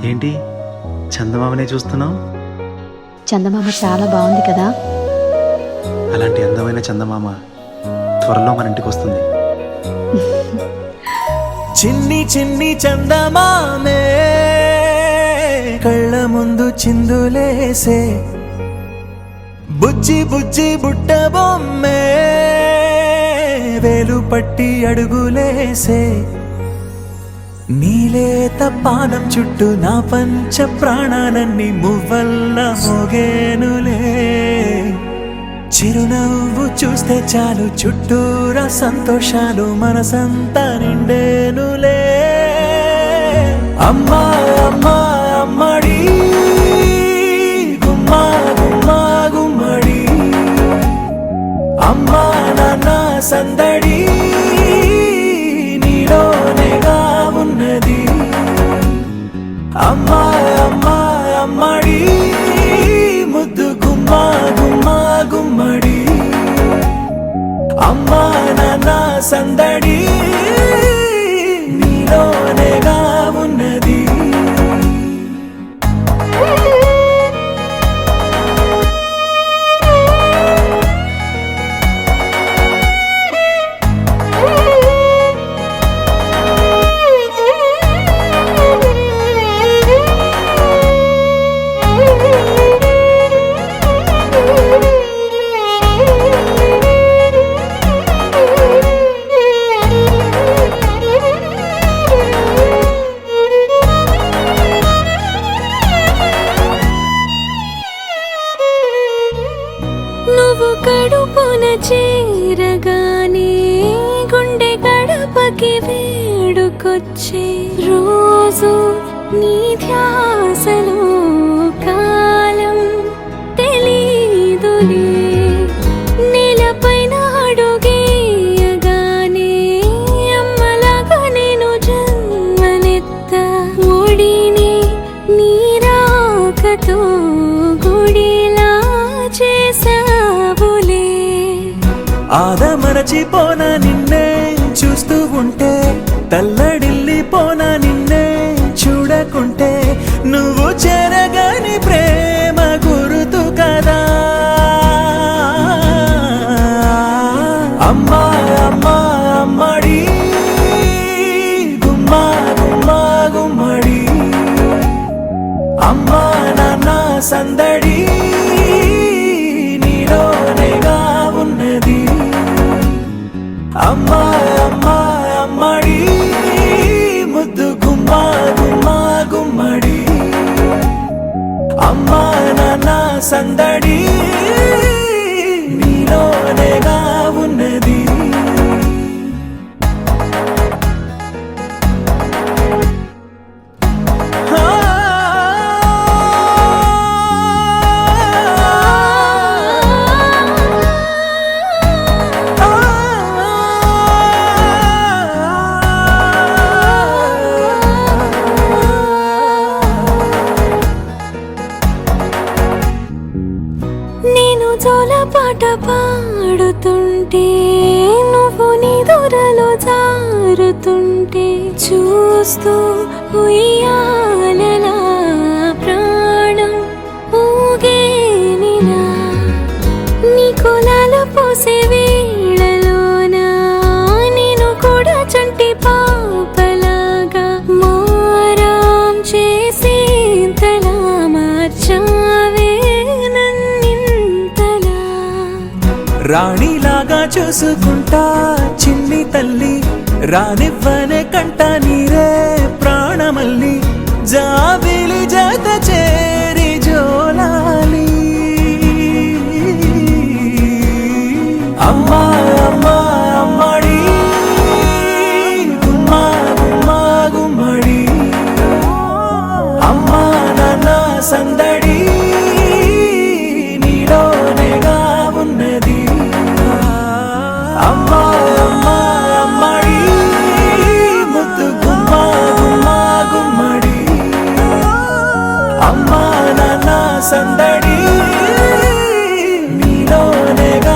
ఏంటి చందమామనే చూస్తున్నావు? చందమామ చాలా బాగుంది కదా. అలాంటి అందమైన చందమామ త్వరలో మన ఇంటికి వస్తుంది. చిన్ని చిన్ని చందమామే కళ్ళ ముందు చిందులేసే, బుజ్జి బుజ్జి బుట్ట బొమ్మే వేలు పట్టి అడుగులేసే, నీలేత పానం చుట్టూ నా పంచ ప్రాణాలన్నీ మువ్వల్ల మోగేనులే. చిరునవ్వు చూస్తే చాలు చుట్టూరా సంతోషాలు మనసంతా నిండేనులే. అమ్మా అమ్మా అమ్మడి గుమ్మా గుమ్మా గుమ్మడి, అమ్మా నాన్న సందడి నీలోనేగా ఉన్నది. అమ్మా అమ్మా అమ్మడి ముద్దు గుమ్మా గుమ్మా గుమ్మడి, అమ్మా నాన్న సందడి నీలోనేగా ఉన్నది. నువ్వు కడుపున చేరగానే గుండె గడపకి వేడుకొచ్చే రోజు నీ ధ్యాసలో కాలం తెలీదులే. నేలపైన అడుగేయగానే అమ్మలాగా నేను జన్మనెత్త, ఒడిని నీ రాకతో గుడిలా చేసావులే. ఆదమరచిపోన నిన్నే చూస్తూ ఉంటే, తల్లడిల్లిపోన నిన్నే చూడకుంటే, నువ్వు చెరగని ప్రేమ గురుతు కదా. అమ్మా అమ్మా అమ్మడి గుమ్మా గుమ్మా గుమ్మడి, అమ్మా నాన్న సందడి నీలోనేగా ఉన్నది. అమ్మా అమ్మా అమ్మడి ముద్దు గుమ్మా గుమ్మా గుమ్మడి, అమ్మా నాన్న సందడి నీలోనేగా ఉన్నది. నేను జోలపాట పాడుతుంటే, నువ్వు నిదురలో జారుతుంటే, చూస్తూ ఉయ్యాలలా ప్రాణం ఊగేనినా. నీ కులాల పోసే వేళలోన నేను కూడా చంటి పాపలాగా మారాం చేసేంతలా మార్చావే నన్నింతలా. రాణిలాగా చూసుకుంటా చిన్ని తల్లి, రానివ్వనే కంట నీరే ప్రాణమల్లి, జాబిలి జత చేరి జోలాలి. అమ్మా అమ్మా అమ్మడి గుమ్మా గుమ్మా గుమ్మడి, అమ్మా నాన్న సందడి నీలోనేగా ఉన్నది. అమ్మా అమ్మా అమ్మడి ముద్దు గుమ్మా గుమ్మా గుమ్మడి, అమ్మా నాన్న సందడి నీలోనేగా